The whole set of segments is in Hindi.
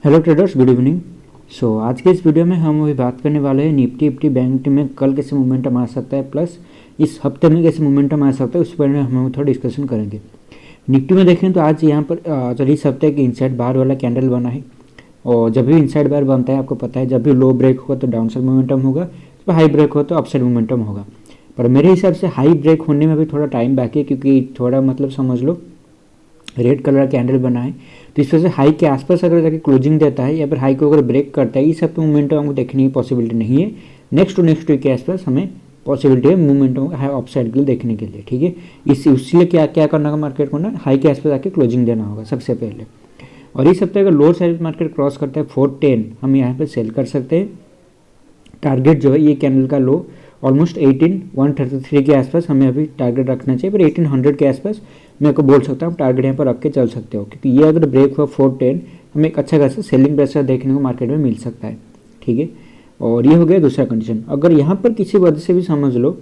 Hello traders, good evening. आज के इस वीडियो में हम अभी बात करने वाले हैं निफ्टी बैंक निफ्टी में कल कैसे मोमेंटम आ सकता है, प्लस इस हफ्ते में कैसे मोमेंटम आ सकता है उस पर हम थोड़ा डिस्कशन करेंगे। निफ्टी में देखें तो आज यहाँ पर चलिए इस हफ्ते के इनसाइड बार वाला कैंडल बना है, और जब भी इनसाइड बार बनता है आपको पता है जब भी लो ब्रेक होगा तो डाउन साइड मोमेंटम होगा, जब हाई ब्रेक हो तो अप साइड मोमेंटम होगा। पर मेरे हिसाब से हाई ब्रेक होने में भी थोड़ा टाइम बाकी है, क्योंकि थोड़ा मतलब समझ लो रेड कलर का कैंडल बना है, तो इस वजह से हाई के आसपास अगर जाके क्लोजिंग देता है या फिर हाई को अगर ब्रेक करता है, इस सब पे मोमेंटम हमको देखने की पॉसिबिलिटी नहीं है। नेक्स्ट टू नेक्स्ट वीक के आसपास हमें पॉसिबिलिटी है मोमेंटम हाई ऑफ साइड के लिए देखने के लिए, ठीक है। इसलिए क्या क्या करना होगा, मार्केट को ना हाई के आसपास आके क्लोजिंग देना होगा सबसे पहले। और इस हफ्ते अगर लोअर साइड मार्केट क्रॉस करता है 410, हम यहाँ पर सेल कर सकते हैं। टारगेट जो है ये कैंडल का लो ऑलमोस्ट 18133 के आसपास हमें अभी टारगेट रखना चाहिए, पर 1800 के आसपास मैं को बोल सकता हूँ टारगेट यहाँ पर रख के चल सकते हो, क्योंकि ये अगर ब्रेक हुआ 410 हमें एक अच्छा खासा सेलिंग प्रेशर देखने को मार्केट में मिल सकता है, ठीक है। और ये हो गया दूसरा कंडीशन। अगर यहाँ पर किसी वजह से भी समझ लो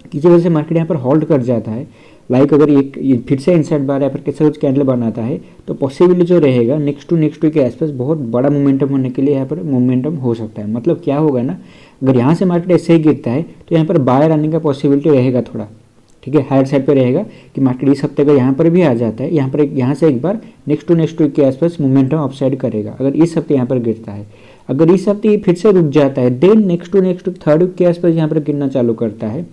किसी वजह से मार्केट यहाँ पर होल्ड कर जाता है, लाइक अगर ये फिर से इनसाइड बार या फिर कैसे कुछ कैंडल बनाता है, तो पॉसिबिलिटी जो रहेगा नेक्स्ट टू नेक्स्ट वीक के आसपास बहुत बड़ा मोमेंटम होने के लिए यहाँ पर मोमेंटम हो सकता है। मतलब क्या होगा ना, अगर यहाँ से मार्केट ऐसे ही गिरता है तो यहाँ पर बायर आने का पॉसिबिलिटी रहेगा थोड़ा, ठीक है। हायर साइड पे रहेगा कि मार्केट इस हफ्ते का यहाँ पर भी आ जाता है, यहाँ से एक बार नेक्स्ट टू नेक्स्ट वीक के आसपास मोमेंटम अपसाइड करेगा। अगर इस हफ्ते यहाँ पर गिरता है, अगर इस हफ्ते ये फिर से रुक जाता है, then next to next week third week के आसपास यहाँ पर गिरना चालू करता है,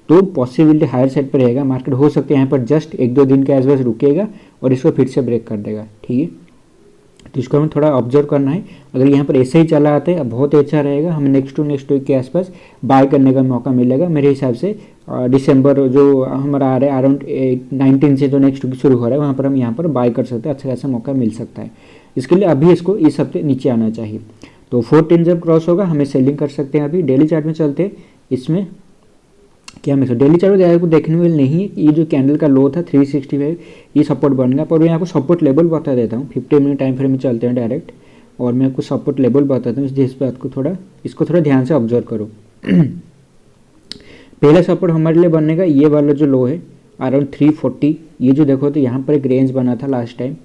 तो पॉसिबिलिटी हायर साइड पर रहेगा। मार्केट हो सकता है यहाँ पर जस्ट एक दो दिन के आसपास रुकेगा और इसको फिर से ब्रेक कर देगा, ठीक है। तो इसको हमें थोड़ा ऑब्जर्व करना है। अगर यहाँ पर ऐसे ही चला आता है बहुत अच्छा रहेगा, हमें नेक्स्ट टू नेक्स्ट वीक के आसपास बाय करने का मौका मिलेगा। मेरे हिसाब से दिसंबर जो हमारा आ रहा है अराउंड 19 से जो नेक्स्ट वीक शुरू हो रहा है वहाँ पर हम यहाँ पर बाय कर सकते हैं, अच्छा खासा मौका मिल सकता है। इसके लिए अभी इसको इस हफ्ते नीचे आना चाहिए। तो 410 जब क्रॉस होगा हमें सेलिंग कर सकते हैं। अभी डेली चार्ट में चलते हैं, इसमें क्या मैं डेली चार्ट ज़्यादा को देखने में नहीं है। ये जो कैंडल का लो था 365 ये सपोर्ट बन गया, पर मैं आपको सपोर्ट लेवल बता देता हूँ। 50 मिनट टाइम फ्रेम में चलते हैं डायरेक्ट, और मैं आपको सपोर्ट लेवल बताता हूँ। इस बात को इसको थोड़ा ध्यान से ऑब्जर्व करो। पहला सपोर्ट हमारे लिए बनने का ये वाला जो लो है अराउंड 340, ये जो देखो तो यहाँ पर एक रेंज बना था लास्ट टाइम,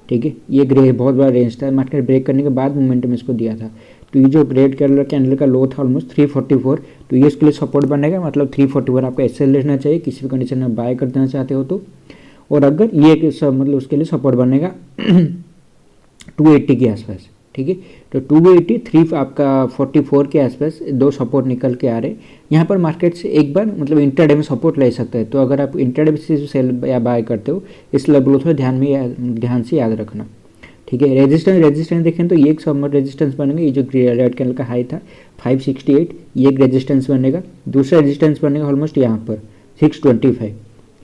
ठीक है। ये ग्रे बहुत बड़ा रेंज था, मार्केट ब्रेक करने के बाद मोमेंटम इसको दिया था। तो ये जो रेड कलर कैंडल का लो था ऑलमोस्ट 344, तो ये इसके लिए सपोर्ट बनेगा। मतलब 341 आपको ऐसे लेना चाहिए किसी भी कंडीशन में बाय कर देना चाहते हो तो। और अगर ये मतलब उसके लिए सपोर्ट बनेगा 280 के आसपास, ठीक है। तो 283 आपका 44 के आसपास दो सपोर्ट निकल के आ रहे। यहाँ पर मार्केट से एक बार मतलब इंट्राडे में सपोर्ट ले सकता है। तो अगर आप इंट्राडे से सेल या बाय करते हो इस लेवल को थोड़ा ध्यान से याद रखना, ठीक है। रेजिस्टेंस देखें तो ये एक सबमिट रेजिस्टेंस बनेगा। ये जो रेड कैंडल का हाई था 568, ये एक रेजिस्टेंस बनेगा। दूसरा रेजिस्टेंस बनेगा ऑलमोस्ट यहाँ पर 625,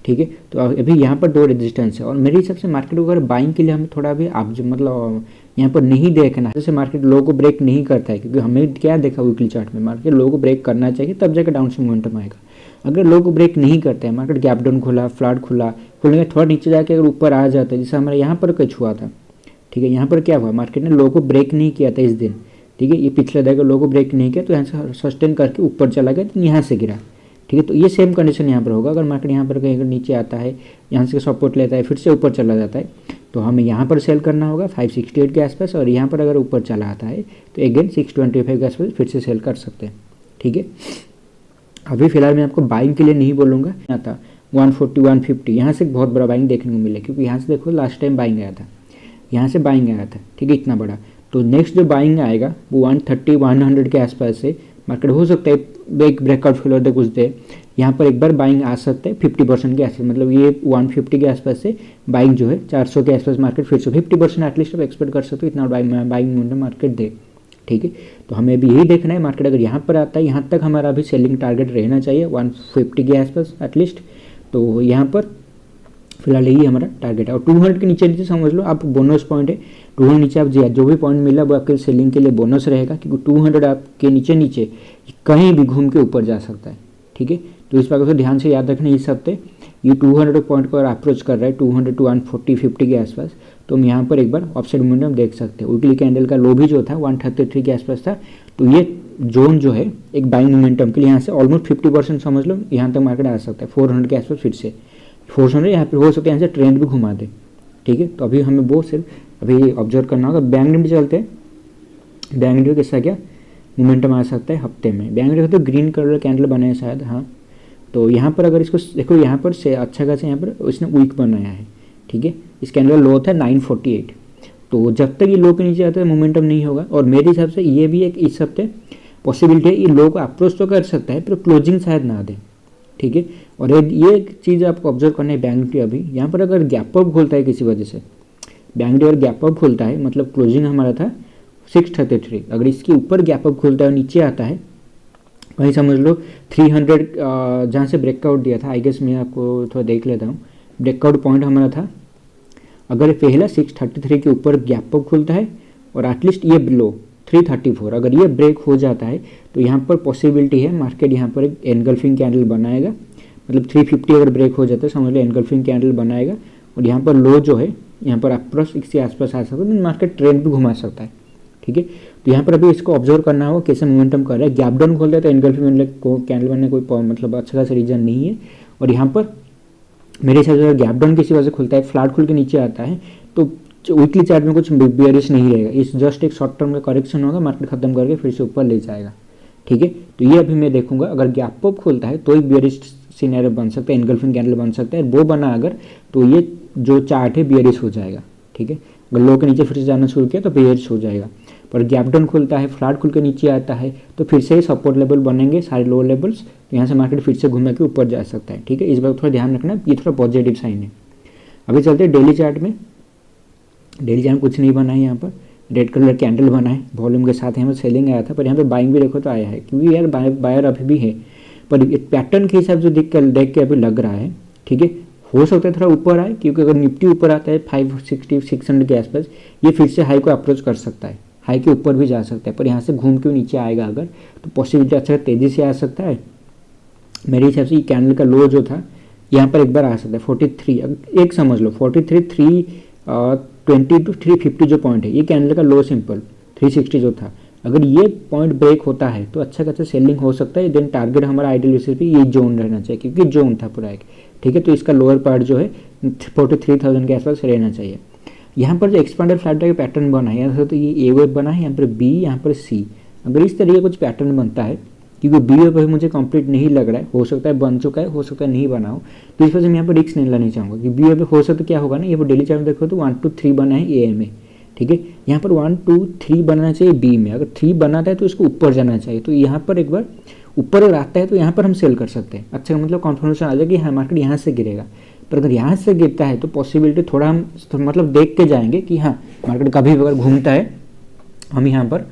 ठीक है। तो अभी यहाँ पर दो रेजिस्टेंस है, और मेरे हिसाब से मार्केट को अगर बाइंग के लिए हमें थोड़ा भी आप जो मतलब यहाँ पर नहीं देखना, जैसे मार्केट लो को ब्रेक नहीं करता है, क्योंकि हमें क्या देखा वीकली चार्ट में मार्केट लो को ब्रेक करना चाहिए तब जाकर डाउन से मोमेंटम आएगा। अगर लो को ब्रेक नहीं करता है, मार्केट गैप डाउन खुला, फ्लैट खुला, खुलने थोड़ा नीचे जाके अगर ऊपर आ जाता है, जैसे हमारे यहाँ पर कुछ हुआ था, ठीक है। यहाँ पर क्या हुआ, मार्केट ने लो को ब्रेक नहीं किया था इस दिन, ठीक है। ये पिछले दिन लो को ब्रेक नहीं किया तो यहाँ से सस्टेन करके ऊपर चला गया, तो यहाँ से गिरा, ठीक है। तो ये सेम कंडीशन यहाँ पर होगा। अगर मार्केट यहाँ पर कहीं अगर नीचे आता है, यहाँ से सपोर्ट लेता है, फिर से ऊपर चला जाता है, तो हमें यहाँ पर सेल करना होगा 568 के आसपास। और यहाँ पर अगर ऊपर चला आता है तो अगेन 625 के आसपास फिर से सेल कर सकते हैं, ठीक है। अभी फिलहाल मैं आपको बाइंग के लिए नहीं बोलूँगा। यहाँ था 140 150, यहाँ से बहुत बड़ा बाइंग देखने को मिला, क्योंकि यहाँ से देखो लास्ट टाइम बाइंग आया था, यहाँ से बाइंग आया था, ठीक है, इतना बड़ा। तो नेक्स्ट जो बाइंग आएगा वो 130 100 के आसपास से मार्केट हो सकता है एक ब्रेकआउट फेल होते कुछ देर, यहाँ पर एक बार बाइंग आ सकते हैं 50% के आसपास। मतलब ये 150 के आसपास से बाइंग जो है 400 के आसपास मार्केट फिर से 50% एटलीस्ट आप एक्सपेक्ट कर सकते हो इतना बाइंग मूवमेंट मार्केट दे, ठीक है। तो हमें अभी यही देखना है, मार्केट अगर यहाँ पर आता है, यहाँ तक हमारा अभी सेलिंग टारगेट रहना चाहिए 150 के आसपास एटलीस्ट। तो यहाँ पर फिलहाल यही हमारा टारगेट है। और 200 के नीचे समझ लो आप बोनस पॉइंट है। 200 नीचे आप जो भी पॉइंट मिला वो आपके सेलिंग के लिए बोनस रहेगा, क्योंकि 200 आपके नीचे कहीं भी घूम के ऊपर जा सकता है, ठीक है। तो इस बात को ध्यान से याद रखना। इस हफ्ते ये 200 पॉइंट को अप्रोच कर रहा है 200 टू 140 50 के आसपास, तो हम यहाँ पर एक बार ऑफसेट मोमेंटम देख सकते हैं। वीकली कैंडल का लो भी जो था 133 के आसपास था, तो ये जोन जो है एक बाइंग मोमेंटम के लिए यहाँ से ऑलमोस्ट 50% समझ लो यहाँ तक मार्केट आ सकता है। 400 के आसपास फिर से 400 यहाँ पर हो सकता है, यहाँ से ट्रेंड भी घुमा दे, ठीक है। तो अभी हमें वो सिर्फ अभी ऑब्जर्व करना होगा। बैंक निफ्टी चलते हैं, बैंक निफ्टी कैसा क्या मोमेंटम आ सकता है हफ्ते में। बैंक निफ्टी तो ग्रीन कलर कैंडल बना है शायद, हाँ। तो यहाँ पर अगर इसको देखो, यहाँ पर से अच्छा खासा यहाँ पर इसने वीक बनाया है, ठीक है। इस कैंडल लो था 948, तो जब तक ये लो के नीचे आता है मोमेंटम नहीं होगा। और मेरे हिसाब से ये भी एक इस हफ्ते पॉसिबिलिटी है, ये लो को अप्रोच तो कर सकता है पर क्लोजिंग शायद ना दे, ठीक है। और ये एक चीज़ आपको ऑब्जर्व करना है, बैंक निफ्टी अभी यहाँ पर अगर गैप अप खोलता है किसी वजह से, बैंक निफ्टी अगर गैप अप खोलता है, मतलब क्लोजिंग हमारा था 633, अगर इसके ऊपर गैप अप खोलता है और नीचे आता है वहीं समझ लो 300 जहाँ से ब्रेकआउट दिया था, आई गेस मैं आपको थोड़ा देख लेता हूँ। ब्रेकआउट पॉइंट हमारा था, अगर पहला 633 के ऊपर गैप अप खुलता है और एटलीस्ट ये लो 334, अगर ये ब्रेक हो जाता है तो यहाँ पर पॉसिबिलिटी है मार्केट यहाँ पर एक एनगल्फिंग कैंडल बनाएगा, मतलब 350 अगर ब्रेक हो जाता है समझ लो एनगल्फिंग कैंडल बनाएगा। और यहाँ पर लो जो है यहाँ पर अप्रोच इसके आसपास आ सकता है, तो मार्केट ट्रेंड भी घुमा सकता है, ठीक है। तो यहाँ पर अभी इसको ऑब्जर्व करना होगा कैसे मोमेंटम कर रहा है। गैप डाउन खोलता है तो एनगल्फिंग कैंडल बनने कोई मतलब अच्छा खासा रीजन नहीं है। और यहाँ पर मेरे हिसाब से गैप डाउन किसी वजह से खुलता है, फ्लैट खुल के नीचे आता है तो वीकली चार्ट में कुछ बियरिश नहीं रहेगा, इस जस्ट एक शॉर्ट टर्म का करेक्शन होगा, मार्केट खत्म करके फिर से ऊपर ले जाएगा, ठीक है। तो ये अभी मैं देखूंगा, अगर गैप अप खुलता है तो एक बियरिश सिनेरियो बन सकता है, एनगल्फिंग कैंडल बन सकता है, वो बना अगर तो ये जो चार्ट है बियरिश हो जाएगा, ठीक है। अगर लो के नीचे फिर से जाना शुरू किया तो बियरिश हो जाएगा। पर गैप डाउन खुलता है, फ्लैट खुल के नीचे आता है तो फिर से सपोर्ट लेवल बनेंगे सारे लो लेवल्स, तो यहाँ से मार्केट फिर से घूम के ऊपर जा सकता है, ठीक है। इस बार थोड़ा ध्यान रखना, ये थोड़ा पॉजिटिव साइन है। अभी चलते हैं डेली चार्ट में। डेली चार्ट में कुछ नहीं बना है, यहाँ पर रेड कलर कैंडल बना है वॉल्यूम के साथ, यहाँ पर सेलिंग आया था पर यहाँ पर बाइंग भी देखो तो आया है, क्योंकि यार बायर अभी भी है। पर पैटर्न के हिसाब से देख के अभी लग रहा है, ठीक है, हो सकता है थोड़ा ऊपर आए, क्योंकि अगर निफ्टी ऊपर आता है 560 600 के आसपास, ये फिर से हाई को अप्रोच कर सकता है, हाई के ऊपर भी जा सकता है। पर यहाँ से घूम के नीचे आएगा अगर, तो पॉसिबिलिटी अच्छा तेज़ी से आ सकता है। मेरे हिसाब से ये कैंडल का लो जो था यहाँ पर एक बार आ सकता है 43, एक समझ लो 43 320 to 350 जो पॉइंट है, ये कैंडल का लो सिंपल 360 जो था, अगर ये पॉइंट ब्रेक होता है तो अच्छा खासा सेलिंग हो सकता है। देन टारगेट हमारा आइडियल बेसिस पे ये जोन रहना चाहिए, क्योंकि जोन था पूरा एक, ठीक है। तो इसका लोअर पार्ट जो है 43,000 के आसपास रहना चाहिए। यहाँ पर जो एक्सपेंडर फ्लैट का पैटर्न बना है, यहाँ तो ये ए वेव बना है, यहाँ पर बी, यहाँ पर सी, अगर इस तरीके कुछ पैटर्न बनता है, क्योंकि बी वेव अभी मुझे कंप्लीट नहीं लग रहा है, हो सकता है बन चुका है, हो सकता है नहीं बना हो, तो इस वजह से मैं यहाँ पर रिस्क नहीं लेना चाहूँगा कि बी वेव हो सकता है क्या होगा ना, ये डेली चार्ट में देखो तो 1 2 3 बना है ए में, ठीक है। यहाँ पर 1 2 3 बनाना चाहिए बी में, अगर 3 बनाता है तो इसको ऊपर जाना चाहिए, तो यहाँ पर एक बार ऊपर अगर आता है तो यहाँ पर हम सेल कर सकते हैं, अच्छा मतलब कॉन्फर्मेशन आ जाएगा कि हाँ मार्केट यहाँ से गिरेगा। पर अगर यहाँ से गिरता है तो पॉसिबिलिटी थोड़ा हम मतलब देख के जाएंगे कि हाँ मार्केट कभी अगर घूमता है हम यहाँ पर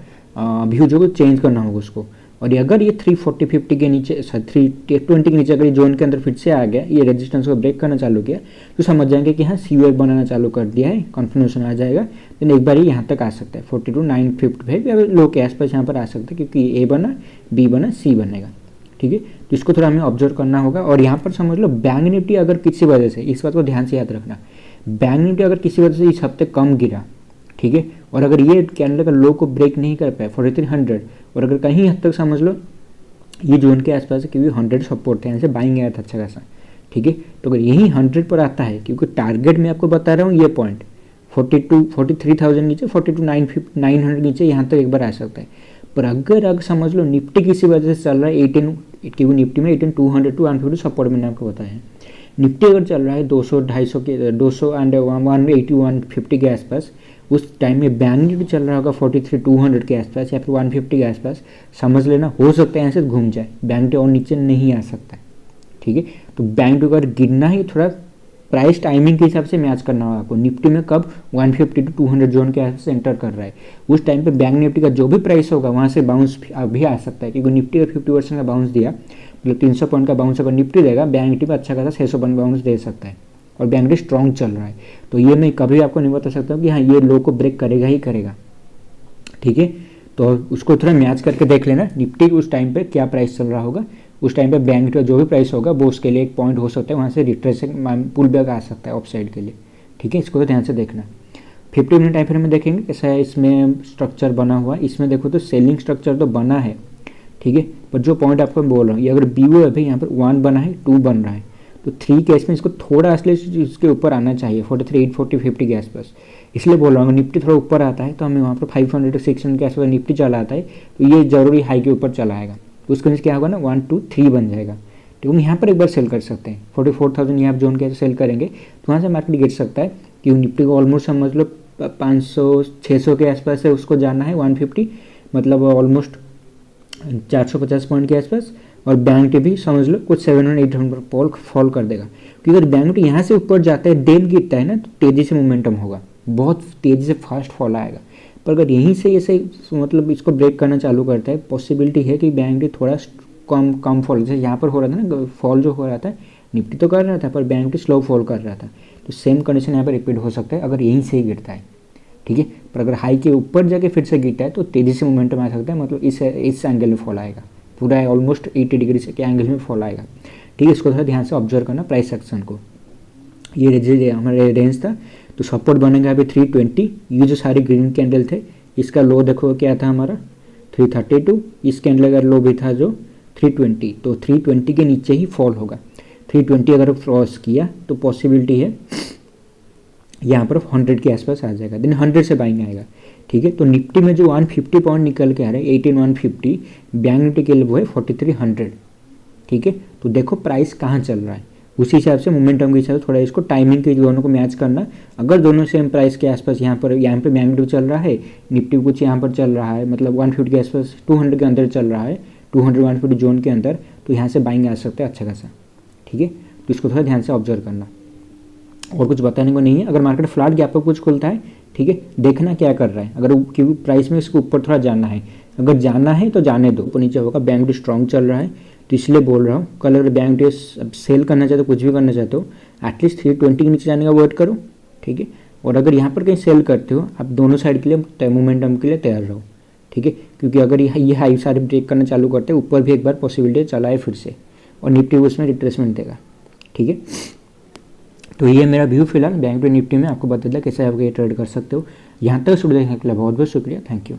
व्यू जो चेंज करना होगा उसको। और अगर ये 340-50 के नीचे 320 के नीचे अगर ये जोन के अंदर फिर से आ गया, ये रेजिस्टेंस को ब्रेक करना चालू किया, तो समझ जाएंगे कि हाँ सी वेव बनाना चालू कर दिया है, कॉन्फर्मेशन आ जाएगा। देन एक बार ये यहाँ तक आ सकता है 42,955 या लो के आसपास यहाँ पर आ सकता है, क्योंकि ए बना, बी बना, सी बनेगा, ठीक है। तो इसको थोड़ा हमें ऑब्जर्व करना होगा। और यहाँ पर समझ लो बैंक निफ्टी अगर किसी वजह से, इस बात को ध्यान से याद रखना, बैंक निफ्टी अगर किसी वजह से इस हफ्ते कम गिरा, ठीक है, और अगर ये कैंडल का लो को ब्रेक नहीं कर पाए 4300, और अगर कहीं हद तक समझ लो ये जोन के आसपास है, क्योंकि 100 सपोर्ट था, यहाँ से बाइंग आया था अच्छा खासा, ठीक है। तो अगर यही 100 पर आता है, क्योंकि टारगेट मैं आपको बता रहा हूँ ये पॉइंट 43,000 नीचे, 42,900 नीचे, यहाँ तक एक बार आ सकता है। पर अगर समझ लो निफ्टी किसी वजह से चल रहा है 18, क्योंकि निफ्टी में 18,200 to 150 सपोर्ट मैंने आपको बताया है, निफ्टी अगर चल रहा है 200 250 के 200 एंड 180 150 के आसपास, उस टाइम में बैंक निफ्टी चल रहा होगा 43,200 के आसपास या फिर 150 के आसपास, समझ लेना हो सकता है यहाँ से घूम जाए, बैंक निफ्टी और नीचे नहीं आ सकता है, ठीक है। तो बैंक निफ्टी अगर गिरना ही थोड़ा प्राइस टाइमिंग के हिसाब से मैच करना होगा आपको, निफ्टी में कब 150 to 200 जोन के आसपास एंटर कर रहा है, उस टाइम पे बैंक निफ्टी का जो भी प्राइस होगा वहाँ से बाउंस भी आ सकता है, क्योंकि निफ्टी अगर 50% का बाउंस दिया, मतलब 300 पॉइंट का बाउंस अगर निफ्टी देगा, बैंक निफ्टी में अच्छा खासा 600 पॉइंट बाउंस दे सकता है, और बैंक निफ्टी स्ट्रॉन्ग चल रहा है। तो ये मैं कभी आपको नहीं बता सकता कि हाँ ये लो को ब्रेक करेगा ही करेगा, ठीक है। तो उसको थोड़ा मैच करके देख लेना, निफ्टी उस टाइम पे क्या प्राइस चल रहा होगा, उस टाइम पे बैंक निफ्टी जो भी प्राइस होगा वो उसके लिए एक पॉइंट हो सकता है, वहाँ से रिट्रेसिंग पुल बैक आ सकता है ऑफ साइड के लिए, ठीक है। इसको तो ध्यान से देखना। 50 मिनट टाइम फ्रेम में देखेंगे कैसा है इसमें स्ट्रक्चर बना हुआ है। इसमें देखो तो सेलिंग स्ट्रक्चर तो बना है, ठीक है, पर जो पॉइंट आपको बोल रहा हूँ, ये अगर बीओ है भाई, यहाँ पर 1 बना है, 2 बन रहा है, तो 3 केस में इसको थोड़ा असली इसके ऊपर आना चाहिए 43 840 50 के आसपास। इसलिए बोल रहा हूँ निफ्टी थोड़ा ऊपर आता है तो हमें वहाँ पर 500 to 600 के आसपास निफ्टी चला आता है तो ये जरूरी हाई के ऊपर चला आएगा, तो उसके नीचे क्या होगा ना 1 2 3 बन जाएगा। तो हम यहाँ पर एक बार सेल कर सकते हैं 44,000 यहाँ जोन के सेल करेंगे तो वहाँ से मार्केट गिर सकता है कि निफ्टी को ऑलमोस्ट समझ लो 500-600 के आसपास है उसको जाना है 150, मतलब ऑलमोस्ट 450 पॉइंट के आसपास। और बैंक निफ्टी भी समझ लो कुछ 700-800 फॉल कर देगा, क्योंकि अगर बैंक निफ्टी यहाँ से ऊपर जाता है देन गिरता है ना तो तेज़ी से मोमेंटम होगा, बहुत तेज़ी से फास्ट फॉल आएगा। पर अगर यहीं से ऐसे मतलब इसको ब्रेक करना चालू करता है, पॉसिबिलिटी है कि बैंक निफ्टी थोड़ा कम फॉल, जैसे यहाँ पर हो रहा था ना फॉल जो हो रहा था निफ्टी तो कर रहा था पर बैंक निफ्टी स्लो फॉल कर रहा था, तो सेम कंडीशन यहाँ पर रिपीट हो सकता है अगर यहीं से ही गिरता है, ठीक है। पर अगर हाई के ऊपर जाके फिर से गिरता है तो तेज़ी से मोमेंटम आ सकता है, मतलब इस एंगल में फॉल आएगा, पूरा ऑलमोस्ट 80 डिग्री से के एंगल में फॉल आएगा, ठीक है। इसको थोड़ा ध्यान से ऑब्जर्व करना प्राइस एक्शन को। ये हमारे रेंज था तो सपोर्ट बनेगा अभी 320, ये जो सारे ग्रीन कैंडल थे इसका लो देखो क्या था हमारा 332, इस कैंडल का लो भी था जो 320, तो 320 के नीचे ही फॉल होगा। 320 अगर क्रॉस किया तो पॉसिबिलिटी है यहाँ पर 100 के आसपास आ जाएगा, देन 100 से बाइंग आएगा, ठीक है। तो निफ्टी में जो 150 पॉइंट निकल के आ रहे हैं 18150, बैंक निफ्टी के लिए वो है 4300, ठीक है। तो देखो प्राइस कहाँ चल रहा है, उसी हिसाब से मोमेंटम के हिसाब से थोड़ा इसको टाइमिंग के दोनों को मैच करना। अगर दोनों सेम प्राइस के आसपास यहाँ पे बैंक निफ्टी चल रहा है, निफ्टी कुछ यहाँ पर चल रहा है मतलब 150 के आसपास 200 के अंदर चल रहा है, 200-150 जोन के अंदर, तो यहाँ से बाइंग आ सकता है अच्छा खासा, ठीक है। तो इसको थोड़ा ध्यान से ऑब्जर्व करना, और कुछ बताने को नहीं है। अगर मार्केट फ्लैट गैप पर कुछ खुलता है, ठीक है, देखना क्या कर रहा है, अगर क्योंकि प्राइस में इसको ऊपर थोड़ा जाना है, अगर जाना है तो जाने दो, ऊपर नीचे होगा। बैंक निफ्टी स्ट्रॉन्ग चल रहा है तो इसलिए बोल रहा हूँ कल अगर बैंक निफ्टी सेल करना चाहते हो कुछ भी करना चाहते हो एटलीस्ट 320 के नीचे जाने का वेट करो, ठीक है। और अगर यहाँ पर कहीं सेल करते हो आप दोनों साइड के लिए मोमेंटम के लिए तैयार रहो, ठीक है, क्योंकि अगर ये हाई सारे ब्रेक करना चालू करते हैं ऊपर भी एक बार पॉसिबिलिटी चला है फिर से, और निफ्टी उसमें रिट्रेसमेंट देगा, ठीक है। तो ये मेरा व्यू फिलहाल बैंक निफ्टी में आपको बता दिया कैसे आप ये ट्रेड कर सकते हो। यहाँ तक वीडियो देखने के लिए बहुत बहुत शुक्रिया, थैंक यू।